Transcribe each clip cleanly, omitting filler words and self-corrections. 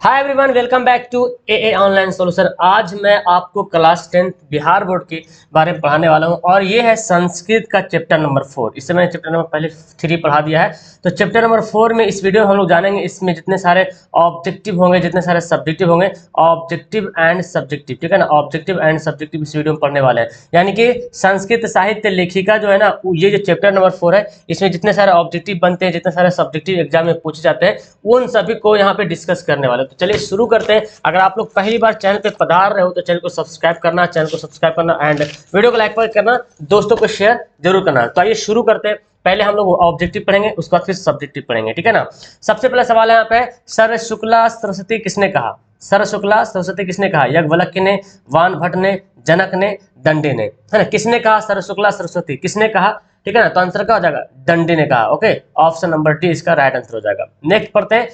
Hi everyone, welcome back to a online solution. आज मैं आपको क्लास 10 बिहार बोर्ड के बारे में पढ़ाने वाला हूं और ये है संस्कृत का चैप्टर नंबर 4। इससे मैंने चैप्टर नंबर पहले 3 पढ़ा दिया है। तो चैप्टर नंबर 4 में इस वीडियो में हम लोग जानेंगे इसमें जितने सारे ऑब्जेक्टिव होंगे, जितने सारे सब्जेक्टिव होंगे, ऑब्जेक्टिव एंड सब्जेक्टिव, ठीक है ना। ऑब्जेक्टिव एंड सब्जेक्टिव इस वीडियो में पढ़ने वाले हैं। यानी कि संस्कृत साहित्य लेखिका जो है ना, ये जो चैप्टर नंबर 4 है, इसमें जितने सारे ऑब्जेक्टिव बनते हैं, जितने सारे सब्जेक्टिव एग्जाम में पूछे जाते हैं, उन सभी को यहाँ पे डिस्कस करने वाले। तो चलिए शुरू करते हैं। अगर आप लोग पहली बार चैनल पे पधार रहे हो तो चैनल को सब्सक्राइब करना एंड वीडियो को लाइक करना, दोस्तों को शेयर जरूर करना। तो आइए शुरू करते हैं। पहले हम लोग ऑब्जेक्टिव पढ़ेंगे, उसके बाद फिर सब्जेक्टिव पढ़ेंगे, ठीक है ना। सबसे पहला सवाल है यहाँ पे, सर शुक्ला सरस्वती किसने कहा? सर शुक्ला सरस्वती किसने कहा? याज्ञवल्क्य ने, वान भट्ट ने, जनक ने, दंडी ने, है ना। किसने कहा सर शुक्ला सरस्वती? किसने कहा? ठीक है ना। तो आंसर क्या हो जाएगा? दंडी ने कहा। ओके, ऑप्शन नंबर डी इसका राइट आंसर हो जाएगा। नेक्स्ट पढ़ते हैं,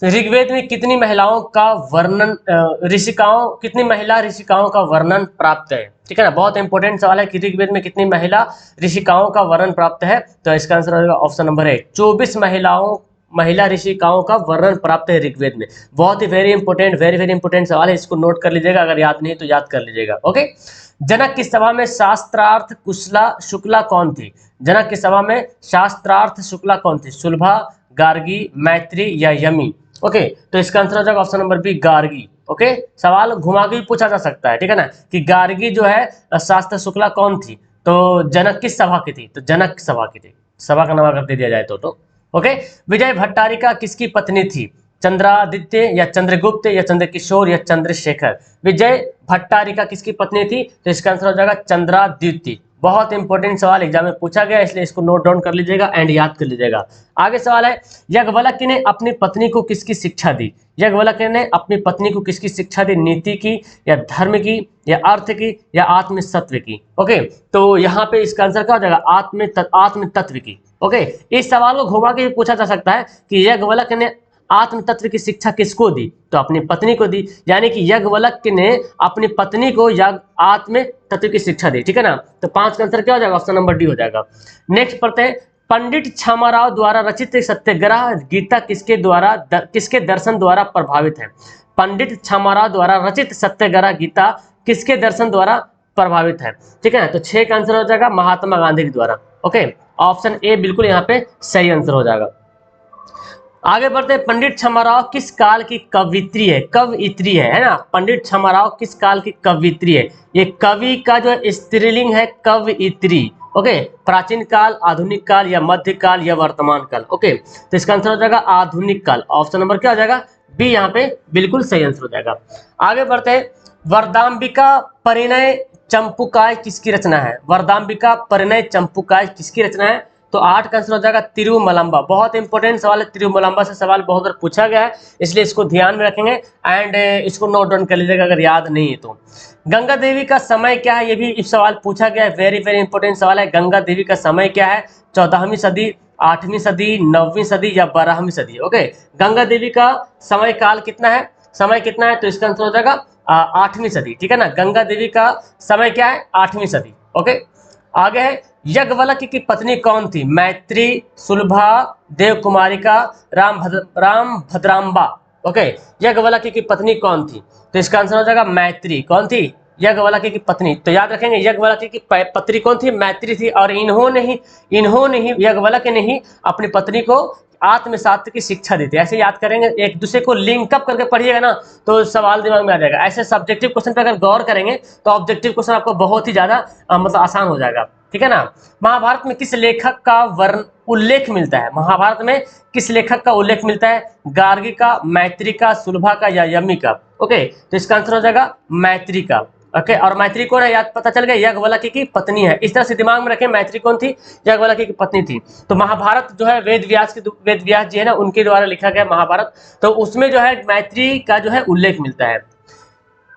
ऋग्वेद में कितनी महिलाओं का वर्णन कितनी महिला ऋषिकाओं का वर्णन प्राप्त है? ठीक है ना, बहुत इंपॉर्टेंट सवाल है कि ऋग्वेद में कितनी महिला ऋषिकाओं का वर्णन प्राप्त है। तो इसका आंसर होगा ऑप्शन नंबर ए, 24 महिला ऋषिकाओं का वर्णन प्राप्त है ऋग्वेद में। बहुत ही वेरी इंपॉर्टेंट सवाल है, इसको नोट कर लीजिएगा। अगर याद नहीं तो याद कर लीजिएगा। ओके, जनक की सभा में शास्त्रार्थ कुशला शुक्ला कौन थी? जनक की सभा में शास्त्रार्थ शुक्ला कौन थी? सुलभा, गार्गी, मैत्री या यमी? ओके, तो इसका आंसर हो जाएगा option number B, Gargi. Okay, सवाल घुमा के भी पूछा जा सकता है, ठीक है ना, कि गार्गी जो है शास्त्र शुक्ला कौन थी? तो जनक किस सभा की थी? तो जनक सभा की थी। सभा का नाम अगर दे दिया जाए तो ओके। विजय भट्टारिका किसकी पत्नी थी? चंद्रादित्य या चंद्रगुप्त या चंद्रकिशोर या चंद्रशेखर? विजय भट्टारिका किसकी पत्नी थी? तो इसका आंसर हो जाएगा चंद्रादित्य। बहुत इंपॉर्टेंट सवाल एग्जाम में पूछा गया, इसलिए इसको नोट डाउन कर लीजिएगा एंड याद कर लीजिएगा। आगे सवाल है, याज्ञवल्क्य ने अपनी पत्नी को किसकी शिक्षा दी? याज्ञवल्क्य ने अपनी पत्नी को किसकी शिक्षा दी? नीति की या धर्म की या अर्थ की या आत्म सत्व की? ओके, तो यहाँ पे इसका आंसर क्या हो जाएगा? आत्म तत्व की। ओके, इस सवाल को घुमा के भी पूछा जा सकता है कि याज्ञवल्क्य ने आत्म तत्व की शिक्षा किसको दी? तो अपनी पत्नी को दी। यानी कि याज्ञवल्क्य ने अपनी पत्नी को आत्म तत्व की शिक्षा दी, ठीक है ना। तो 5 का आंसर क्या हो जाएगा? ऑप्शन नंबर डी हो जाएगा। नेक्स्ट पढ़ते हैं, पंडित क्षमाराव द्वारा रचित सत्याग्रह गीता किसके दर्शन द्वारा प्रभावित है? पंडित क्षमाराव द्वारा रचित सत्याग्रह गीता किसके दर्शन द्वारा प्रभावित है? ठीक है ना। तो 6 का आंसर हो जाएगा महात्मा गांधी के द्वारा। ओके, ऑप्शन ए बिल्कुल यहाँ पे सही आंसर हो जाएगा। आगे बढ़ते हैं, पंडित क्षमाराव किस काल की कवित्री है ना। पंडित क्षमाराव किस काल की कवित्री है? ये कवि का जो स्त्रीलिंग है कवित्री। ओके, प्राचीन काल, आधुनिक काल या मध्य काल या वर्तमान काल? ओके, तो इसका आंसर हो जाएगा आधुनिक काल। ऑप्शन नंबर क्या हो जाएगा? बी यहाँ पे बिल्कुल सही आंसर हो जाएगा। आगे बढ़ते हैं, वरदाम्बिका परिणय चंपुकाय किसकी रचना है? वरदाम्बिका परिणय चंपुकाय किसकी रचना है? तो 8 का आंसर हो जाएगा तिरुमलंबा। बहुत इंपॉर्टेंट सवाल है, तिरुमलंबा से सवाल बहुत बार पूछा गया है, इसलिए इसको ध्यान में रखेंगे एंड इसको नोट डाउन कर लीजिएगा अगर याद नहीं है तो। गंगा देवी का समय क्या है? ये भी इस सवाल पूछा गया है, वेरी इंपॉर्टेंट सवाल है। गंगा देवी का समय क्या है? 14वीं सदी, 8वीं सदी, 9वीं सदी या 12वीं सदी? ओके, गंगा देवी का समय काल कितना है? समय कितना है? तो इसका आंसर हो जाएगा 8वीं सदी, ठीक है ना। गंगा देवी का समय क्या है? 8वीं सदी। ओके, आगे है, याज्ञवल्क्य की पत्नी कौन थी? मैत्री, सुलभा, देवकुमारिका, राम भद्राम्बा? ओके, याज्ञवल्क्य की पत्नी कौन थी? तो इसका आंसर हो जाएगा मैत्री। कौन थी? याज्ञवल्क्य की पत्नी। तो याद रखेंगे, याज्ञवल्क्य की पत्नी कौन थी? मैत्री थी। और इन्होंने ही याज्ञवल्क्य ने ही अपनी पत्नी को आत्मशास्त्र की शिक्षा दी थी। ऐसे याद करेंगे, एक दूसरे को लिंकअप करके पढ़िएगा ना तो सवाल दिमाग में आ जाएगा। ऐसे सब्जेक्टिव क्वेश्चन पर अगर गौर करेंगे तो ऑब्जेक्टिव क्वेश्चन आपको बहुत ही ज्यादा मतलब आसान हो जाएगा, ठीक है ना। महाभारत में किस लेखक का उल्लेख मिलता है? महाभारत में किस लेखक का उल्लेख मिलता है? गार्गी का, मैत्री का, सुलभा का या यमी का? ओके, तो इसका आंसर हो जाएगा मैत्री का। ओके, और मैत्री कौन है? याद पता चल गया, याज्ञवल्क्य की पत्नी है। इस तरह से दिमाग में रखें, मैत्री कौन थी? याज्ञवल्क्य की पत्नी थी। तो महाभारत जो है वेद व्यास जी है ना, उनके द्वारा लिखा गया महाभारत। तो उसमें जो है मैत्री का जो है उल्लेख मिलता है।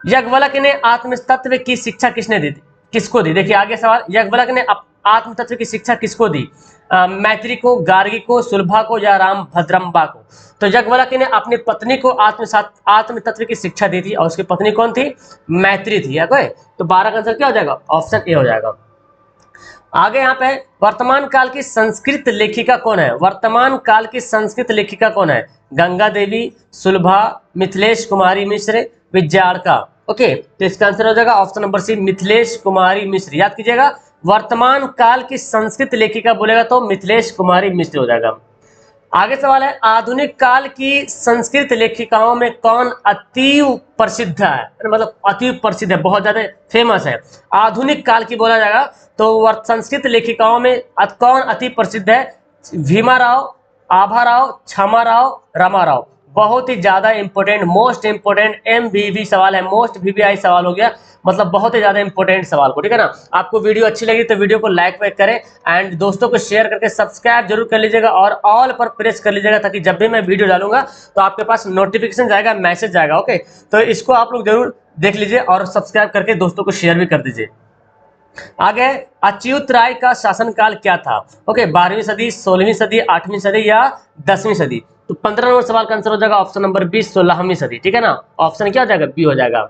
याज्ञवल्क्य ने आत्म तत्व की शिक्षा किसको दी? देखिए आगे सवाल, याज्ञवल्क्य ने आत्म तत्व की शिक्षा किसको दी? मैत्री को, गार्गी को, सुलभा को या राम भद्रम्बा को? तो याज्ञवल्क्य ने अपनी पत्नी को आत्म तत्व की शिक्षा दी थी और उसकी पत्नी कौन थी? मैत्री थी। तो 12 का आंसर क्या हो जाएगा? ऑप्शन ए हो जाएगा। आगे यहाँ पे वर्तमान काल की संस्कृत लेखिका कौन है? वर्तमान काल की संस्कृत लेखिका कौन है? गंगा देवी, सुलभा, मिथिलेश कुमारी मिश्र, विद्यारका। ओके, तो इसका आंसर हो जाएगा ऑप्शन नंबर सी, मिथिलेश कुमारी मिश्र। याद कीजिएगा, वर्तमान काल की संस्कृत लेखिका बोलेगा तो मिथिलेश कुमारी मिश्र हो जाएगा। आगे सवाल है, आधुनिक काल की संस्कृत लेखिकाओं में कौन अतीव प्रसिद्ध है? मतलब अतीव प्रसिद्ध है, बहुत ज्यादा फेमस है। आधुनिक काल की बोला जाएगा तो संस्कृत लेखिकाओं में कौन अति प्रसिद्ध है? भीमा राव, आभा राव, क्षमा राव, रमा राव। बहुत ही ज्यादा इंपॉर्टेंट, मोस्ट इंपॉर्टेंट MVV सवाल है, मोस्ट VVI सवाल हो गया, मतलब बहुत ही ज्यादा इंपॉर्टेंट सवाल को, ठीक है ना। आपको वीडियो अच्छी लगी तो वीडियो को लाइक वाइक करें एंड दोस्तों को शेयर करके सब्सक्राइब जरूर कर लीजिएगा और ऑल पर प्रेस कर लीजिएगा, ताकि जब भी मैं वीडियो डालूंगा तो आपके पास नोटिफिकेशन जाएगा, मैसेज जाएगा। ओके, तो इसको आप लोग जरूर देख लीजिए और सब्सक्राइब करके दोस्तों को शेयर भी कर दीजिए। आगे, अच्युत राय का शासनकाल क्या था? ओके, 12वीं सदी, 16वीं सदी, 8वीं सदी या 10वीं सदी? तो 15 नंबर सवाल का आंसर हो जाएगा ऑप्शन नंबर बी, 16वीं सदी, ठीक है ना। ऑप्शन क्या हो जाएगा? बी हो जाएगा।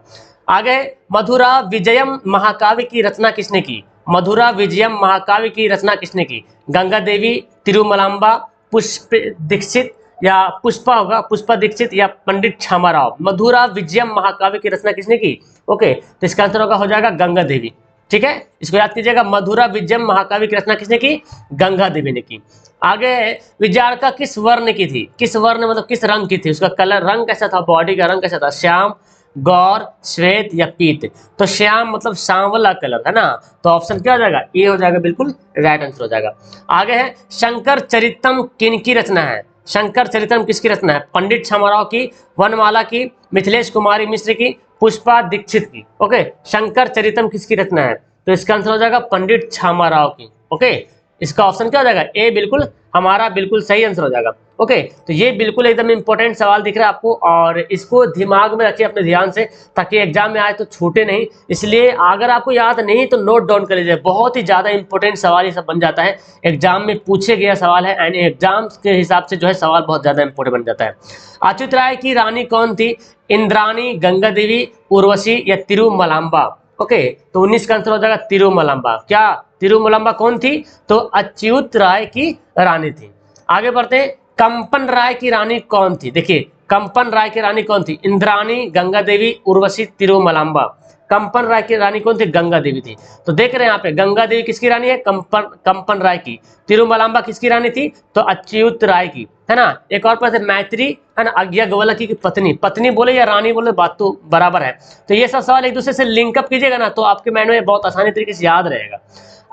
आगे, मधुरा विजयम महाकाव्य की रचना किसने की? मधुरा विजयम महाकाव्य की रचना किसने की? गंगा देवी, तिरुमलांबा, पुष्प दीक्षित या पुष्पा होगा, पुष्पा दीक्षित या पंडित क्षमा राव। मधुरा विजयम महाकाव्य की रचना किसने की? ओके, तो इसका आंसर होगा हो जाएगा गंगा देवी, ठीक है, इसको याद कीजिएगा। मधुरा विजयम महाकाव्य की रचना किसने की? गंगा देवी ने की। आगे, विद्यारका किस वर्ण की थी? किस वर्ण मतलब किस रंग की थी? उसका कलर, रंग कैसा था? बॉडी का रंग कैसा था? श्याम, गौर, श्वेत या पीत? तो श्याम मतलब सांवला कलर है ना, तो ऑप्शन क्या हो जाएगा? ए हो जाएगा, बिल्कुल राइट आंसर हो जाएगा। आगे है, शंकर चरितम किन की रचना है? शंकर चरितम किसकी रचना है? पंडित क्षमाराव की, वनमाला की, मिथिलेश कुमारी मिश्र की, पुष्पा दीक्षित की। ओके, शंकर चरितम किसकी रचना है? तो इसका आंसर हो जाएगा पंडित क्षमाराव की। ओके, इसका ऑप्शन क्या हो जाएगा? ए बिल्कुल हमारा बिल्कुल सही आंसर हो जाएगा। ओके, तो ये बिल्कुल एकदम इंपॉर्टेंट सवाल दिख रहा है आपको और इसको दिमाग में रखिए अपने ध्यान से, ताकि एग्जाम में आए तो छूटे नहीं। इसलिए अगर आपको याद नहीं तो नोट डाउन कर लीजिए, बहुत ही ज्यादा इंपॉर्टेंट सवाल ये सब बन जाता है, एग्जाम में पूछे गया सवाल है एंड एग्जाम के हिसाब से जो है सवाल बहुत ज्यादा इंपॉर्टेंट बन जाता है। अच्युत राय की रानी कौन थी? इंद्राणी, गंगा देवी, उर्वशी या तिरुमलांबा? ओके, तो 19 का आंसर हो जाएगा तिरुमलांबा। क्या तिरुमलांबा कौन थी? तो अच्युत राय की रानी थी। आगे बढ़ते हैं, कंपन राय की रानी कौन थी? देखिए, कंपन राय की रानी कौन थी? इंद्राणी, गंगा देवी, उर्वशी, तिरुमलांबा। कंपन राय की रानी कौन थी? गंगा देवी थी। तो देख रहे हैं यहाँ पे गंगा देवी किसकी रानी है? कंपन राय की। तिरुमलांबा किसकी रानी थी? तो अच्युत राय की, है ना। एक और प्रश्न, मैत्री है ना, याज्ञवल्क्य की पत्नी, पत्नी बोले या रानी बोले बात तो बराबर है। तो ये सब सवाल एक दूसरे से लिंकअप कीजिएगा ना तो आपके माइंड में बहुत आसानी तरीके से याद रहेगा।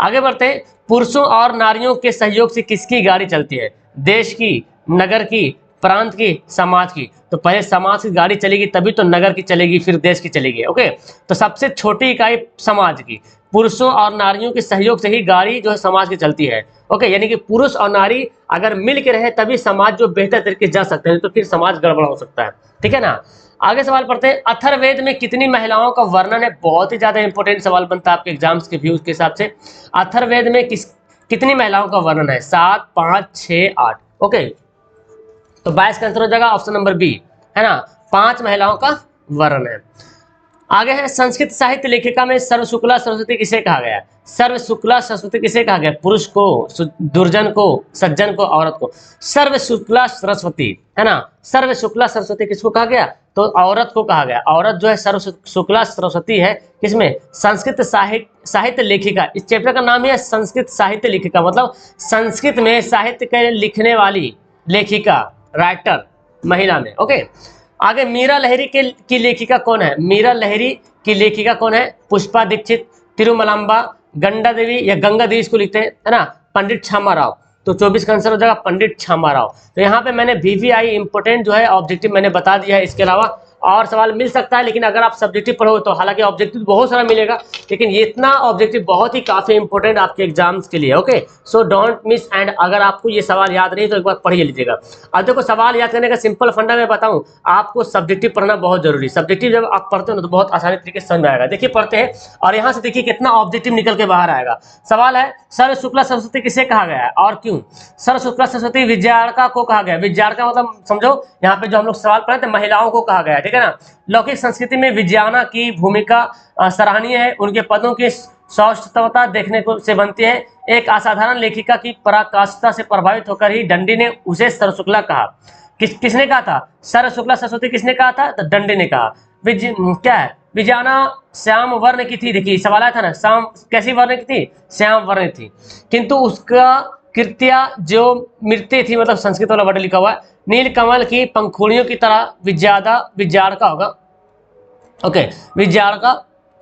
आगे बढ़ते हैं, पुरुषों और नारियों के सहयोग से किसकी गाड़ी चलती है? देश की, नगर की, प्रांत की, समाज की? तो पहले समाज की गाड़ी चलेगी तभी तो नगर की चलेगी, फिर देश की चलेगी। ओके, तो सबसे छोटी इकाई समाज की, पुरुषों और नारियों के सहयोग से ही गाड़ी जो है समाज की चलती है। ओके, यानी कि पुरुष और नारी अगर मिल के रहे तभी समाज जो बेहतर तरीके से जा सकते हैं, तो फिर समाज गड़बड़ हो सकता है, ठीक है ना। आगे सवाल पढ़ते हैं, अथर्ववेद में कितनी महिलाओं का वर्णन है? बहुत ही ज्यादा इंपॉर्टेंट सवाल बनता है आपके एग्जाम्स के व्यूज के हिसाब से। अथर्ववेद में कितनी महिलाओं का वर्णन है? 7, 5, 6, 8। ओके, तो 22 का आंसर हो जाएगा ऑप्शन नंबर बी, है ना, 5 महिलाओं का वर्णन है। आगे है, संस्कृत साहित्य लेखिका में सर्व शुक्ला सरस्वती किसे कहा गया? सर्व शुक्ला सरस्वती किसे कहा गया? पुरुष को, दुर्जन को, सज्जन को, औरत को? सर्व शुक्ला सरस्वती, है ना, सर्व शुक्ला सरस्वती किसको कहा गया? तो औरत को कहा गया। औरत जो है सर्व शुक्ला सरस्वती है, किसमें? संस्कृत साहित्य लेखिका। इस चैप्टर का नाम है संस्कृत साहित्य लेखिका, मतलब संस्कृत में साहित्य के लिखने वाली लेखिका, राइटर, महिला में। ओके, आगे, मीरा लहरी की लेखिका कौन है? मीरा लहरी की लेखिका कौन है? पुष्पा दीक्षित, तिरुमलांबा, गंगा देवी या गंगा देवी इसको लिखते हैं, है ना, पंडित क्षमा राव। तो 24 का आंसर हो जाएगा पंडित क्षमा राव। तो यहाँ पे मैंने VVI इंपोर्टेंट जो है ऑब्जेक्टिव मैंने बता दिया है, इसके अलावा और सवाल मिल सकता है, लेकिन अगर आप सब्जेक्टिव पढ़ोगे तो हालांकि ऑब्जेक्टिव बहुत सारा मिलेगा, लेकिन ये इतना ऑब्जेक्टिव बहुत ही काफी इंपॉर्टेंट आपके एग्जाम्स के लिए। Okay, so don't miss. And अगर आपको ये सवाल याद नहीं तो एक बार पढ़िए लीजिएगा। अब देखो, सवाल याद करने का सिंपल फंडा मैं बताऊं, आपको सब्जेक्टिव पढ़ना बहुत जरूरी। सब्जेक्टिव जब आप पढ़ते हो ना तो बहुत आसानी तरीके से समझ में आएगा। देखिए पढ़ते हैं और यहाँ से देखिए कितना ऑब्जेक्टिव निकल के बाहर आएगा। सवाल है, सर्व शुक्ला सरस्वती किसे कहा गया है और क्यों? सर्व शुक्ला सरस्वती विद्यारका को कहा गया। विद्यारका मतलब समझो, यहाँ पे जो हम लोग सवाल पढ़े थे महिलाओं को कहा गया, ठीक है ना। लौकिक संस्कृति में विज्ञाना की भूमिका सराहनीय है, उनके पदों की सौष्ठवता देखने को से बनती है, एक असाधारण लेखिका की पराकाष्ठा से प्रभावित होकर ही दंडी ने उसे सरशुक्ला कहा। किसने कहा था? सरशुक्ला सरस्वती किसने कहा था? तो दंडी ने कहा। क्या है? विजाना श्याम वर्ण की थी। देखिए सवाल आया था ना, श्याम कैसी वर्ण की थी? श्याम वर्ण थी, किंतु उसका कृत्या जो मृत्यु थी, मतलब संस्कृत वाला वर्ड लिखा हुआ है, नील कमल की पंखुड़ियों की तरह विज्याड़का होगा। ओके,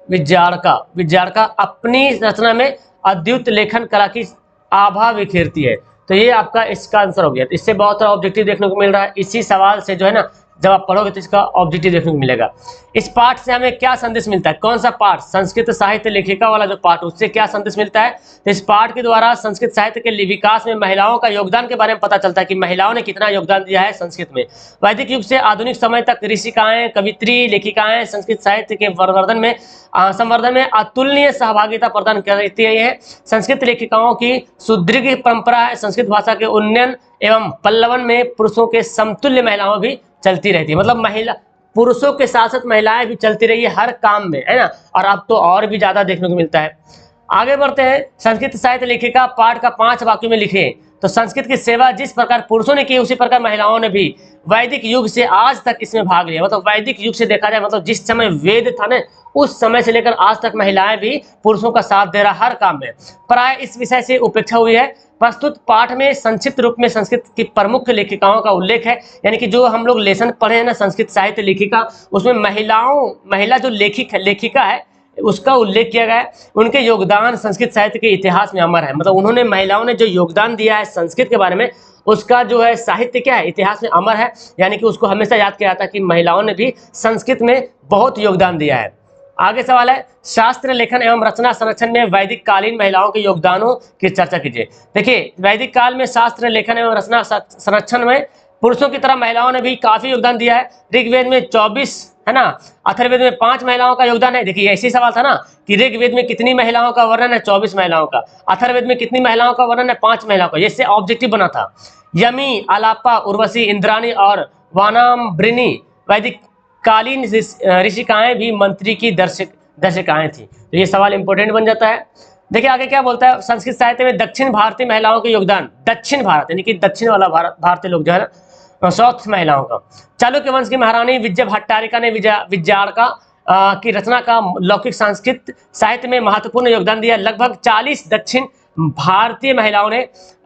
विज्याड़का अपनी रचना में अद्भुत लेखन कला की आभा बिखेरती है। तो ये आपका इसका आंसर हो गया। तो इससे बहुत सारा ऑब्जेक्टिव देखने को मिल रहा है। इसी सवाल से जो है ना, जब आप पढ़ोगे तो इसका ऑब्जेक्टिव देखने को मिलेगा। इस पाठ से हमें क्या संदेश मिलता है? कौन सा पाठ? संस्कृत साहित्य लेखिका वाला जो पाठ, उससे क्या संदेश मिलता है? तो इस पाठ के द्वारा संस्कृत साहित्य के विकास में महिलाओं का योगदान के बारे में पता चलता है कि महिलाओं ने कितना योगदान दिया है संस्कृत में। वैदिक युग से आधुनिक समय तक ऋषिकाएं, कवित्री, लेखिकाएं संस्कृत साहित्य के संवर्धन में अतुलनीय सहभागिता प्रदान करती है। संस्कृत लेखिकाओं की सुदृढ़ परंपरा है। संस्कृत भाषा के उन्नयन एवं पल्लवन में पुरुषों के समतुल्य महिलाओं भी चलती रहती है। मतलब महिला, पुरुषों के साथ साथ महिलाएं भी चलती रही है हर काम में, है ना। और अब तो और भी ज्यादा देखने को मिलता है। आगे बढ़ते हैं। संस्कृत साहित्य लेखिका पाठ का 5 वाक्यों में लिखे। तो संस्कृत की सेवा जिस प्रकार पुरुषों ने की, उसी प्रकार महिलाओं ने भी वैदिक युग से आज तक इसमें भाग लिया। मतलब वैदिक युग से देखा जाए, मतलब जिस समय वेद था ना, उस समय से लेकर आज तक महिलाएं भी पुरुषों का साथ दे रहा हर काम में। प्राय इस विषय से उपेक्षा हुई है। प्रस्तुत पाठ में संक्षिप्त रूप में संस्कृत की प्रमुख लेखिकाओं का उल्लेख है। यानी कि जो हम लोग लेसन पढ़े हैं ना संस्कृत साहित्य लेखिका, उसमें महिला जो लेखिका है उसका उल्लेख किया गया है। उनके योगदान संस्कृत साहित्य के इतिहास में अमर है। मतलब उन्होंने, महिलाओं ने जो योगदान दिया है संस्कृत के बारे में, उसका जो है साहित्य क्या है, इतिहास में अमर है। यानी कि उसको हमेशा याद किया जाता है कि महिलाओं ने भी संस्कृत में बहुत योगदान दिया है। आगे सवाल है, शास्त्र लेखन एवं रचना संरक्षण में वैदिक कालीन महिलाओं के योगदानों की चर्चा कीजिए। देखिए वैदिक काल में शास्त्र लेखन एवं रचना संरक्षण में पुरुषों की तरह महिलाओं ने भी काफी योगदान दिया है। ऋग्वेद में 24, है ना, अथर्ववेद में 5 महिलाओं का योगदान है। देखिए ऐसी सवाल था ना कि ऋग्वेद में कितनी महिलाओं का वर्णन है? 24 महिलाओं का। अथर्ववेद में कितनी महिलाओं का वर्णन है? 5 महिलाओं का। इससे ऑब्जेक्टिव बना था। यमी, अलापा, उर्वशी, इंद्राणी और वानाम्ब्रिनी वैदिक कालीन ऋषिकाएं भी मंत्री की दर्शकाएं थी। तो ये सवाल इंपॉर्टेंट बन जाता है। देखिए आगे क्या बोलता है, संस्कृत साहित्य में दक्षिण भारतीय महिलाओं के योगदान। दक्षिण भारत यानी कि दक्षिण वाला भारतीय लोग जो है ना, साउथ महिलाओं का। चालुक्य वंश की महारानी विजय भट्टारिका ने विज्याड़का की रचना का लौकिक संस्कृत साहित्य में महत्वपूर्ण योगदान दिया। लगभग 40 दक्षिण भारतीय महिलाओं ने,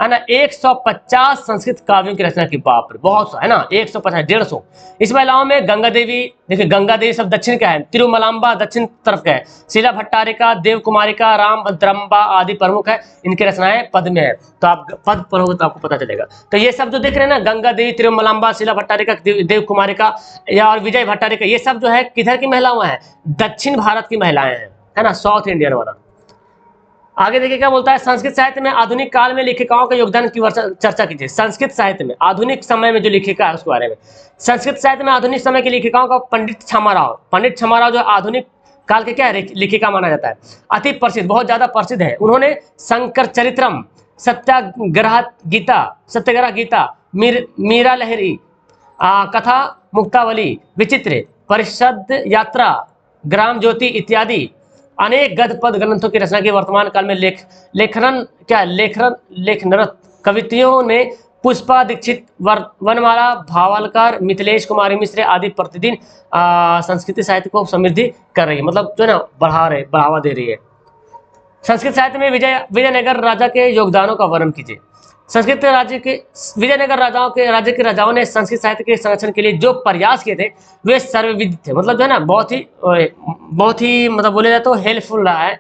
है ना, 150 संस्कृत काव्यों की रचना की। बाप रे, बहुत है ना, 150, 150। इस महिलाओं में गंगा देवी, देखिए गंगा देवी सब दक्षिण का है, तिरुमलांबा दक्षिण तरफ का है, शीला भट्टारिका, देव कुमारिका, राम भद्रम्बा आदि प्रमुख है। इनकी रचनाएं पद में है। तो आप पद पढ़ोगे तो आपको पता चलेगा। तो ये सब जो देख रहे हैं ना, गंगा देवी, तिरुमलांबा, शीला भट्टारिका, देव कुमारिका या और विजय भट्टारिका, ये सब जो है किधर की महिलाएं हैं? दक्षिण भारत की महिलाएं हैं, है ना, साउथ इंडियन वाला। आगे देखिए क्या बोलता है, संस्कृत साहित्य में आधुनिक काल में लेखिकाओं के योगदान की चर्चा कीजिए। संस्कृत साहित्य में आधुनिक समय में जो लेखिका है उसके बारे में। संस्कृत साहित्य में आधुनिक समय की लेखिकाओं का पंडित छमाराव जो आधुनिक काल के क्या लेखिका माना जाता है, अति प्रसिद्ध, बहुत ज्यादा प्रसिद्ध है। उन्होंने शंकर चरित्रम, सत्याग्रह गीता, मीरा लहरी, कथा मुक्तावली, विचित्र, परिषद यात्रा, ग्राम ज्योति इत्यादि अनेक गद्य पद ग्रंथों की रचना की। वर्तमान काल में लेखनरत कवित्रियों में पुष्पा दीक्षित, वनमाला भावलकर, मिथिलेश कुमारी मिश्र आदि प्रतिदिन संस्कृत साहित्य को समृद्धि कर रही है। मतलब जो है ना, बढ़ावा दे रही है। संस्कृत साहित्य में विजयनगर राजा के योगदानों का वर्णन कीजिए। संस्कृत राज्य के विजयनगर राज्य के राजाओं ने संस्कृत साहित्य के संरक्षण के लिए जो प्रयास किए थे वे सर्वविदित थे। मतलब जो है ना, बहुत ही मतलब बोले जाए तो हेल्पफुल रहा है।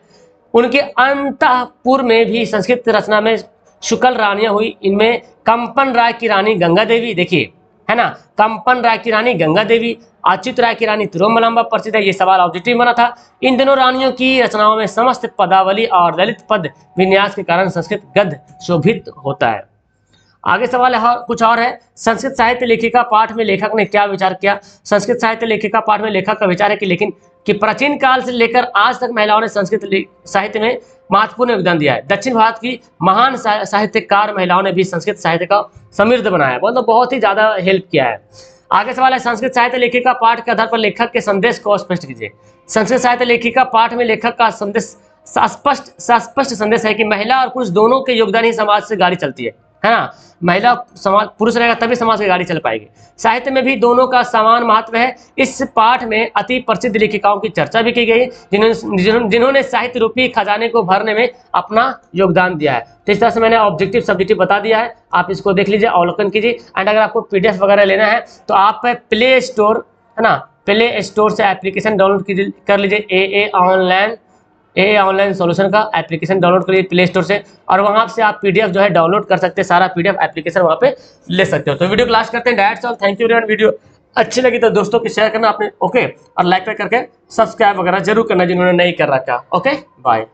उनके अंतःपुर में भी संस्कृत रचना में शुक्ल रानियां हुई। इनमें कंपन राय की रानी गंगा देवी, देखिए है ना, कंपन राय की रानी गंगा देवी, अच्युत राय की रानी तिरुमलांबा प्रसिद्ध है। ये सवाल ऑब्जेक्टिव बना था। इन दोनों रानियों की रचनाओं में समस्त पदावली और ललित पद विन्यास के कारण संस्कृत गद्य शोभित होता है। आगे सवाल है कुछ और है, संस्कृत साहित्य लेखिका पाठ में लेखक ने क्या विचार किया। संस्कृत साहित्य लेखिका पाठ में लेखक का विचार है कि प्राचीन काल से लेकर आज तक महिलाओं ने संस्कृत साहित्य में महत्वपूर्ण योगदान दिया है। दक्षिण भारत की महान साहित्यकार महिलाओं ने भी संस्कृत साहित्य का समृद्ध बनाया, मतलब बहुत ही ज्यादा हेल्प किया है। आगे सवाल है, संस्कृत साहित्य लेखिका पाठ के आधार पर लेखक के संदेश को स्पष्ट कीजिए। संस्कृत साहित्य लेखिका पाठ में लेखक का स्पष्ट संदेश है कि महिला और पुरुष दोनों के योगदान ही समाज से गाड़ी चलती है ना। महिला समाज पुरुष रहेगा तभी समाज की गाड़ी चल पाएगी। साहित्य में भी दोनों का समान महत्व है। इस पाठ में अति प्रसिद्ध लेखिकाओं की चर्चा भी की गई, जिन्होंने साहित्य रूपी खजाने को भरने में अपना योगदान दिया है। तो इस तरह से मैंने ऑब्जेक्टिव सब्जेक्टिव बता दिया है, आप इसको देख लीजिए, अवलोकन कीजिए। एंड अगर आपको PDF वगैरह लेना है तो आप प्ले स्टोर है ना, प्ले स्टोर से एप्लीकेशन डाउनलोड कर लीजिए। AA ऑनलाइन सॉल्यूशन का एप्लीकेशन डाउनलोड करिए प्ले स्टोर से, और वहां से आप PDF जो है डाउनलोड कर सकते हैं, सारा PDF एप्लीकेशन वहां पे ले सकते हो। तो वीडियो क्लास करते हैं, that's all, thank you everyone. Video अच्छी लगी तो दोस्तों की शेयर करना आपने, ओके, और लाइक करके सब्सक्राइब वगैरह जरूर करना जिन्होंने नहीं कर रखा। Okay, bye.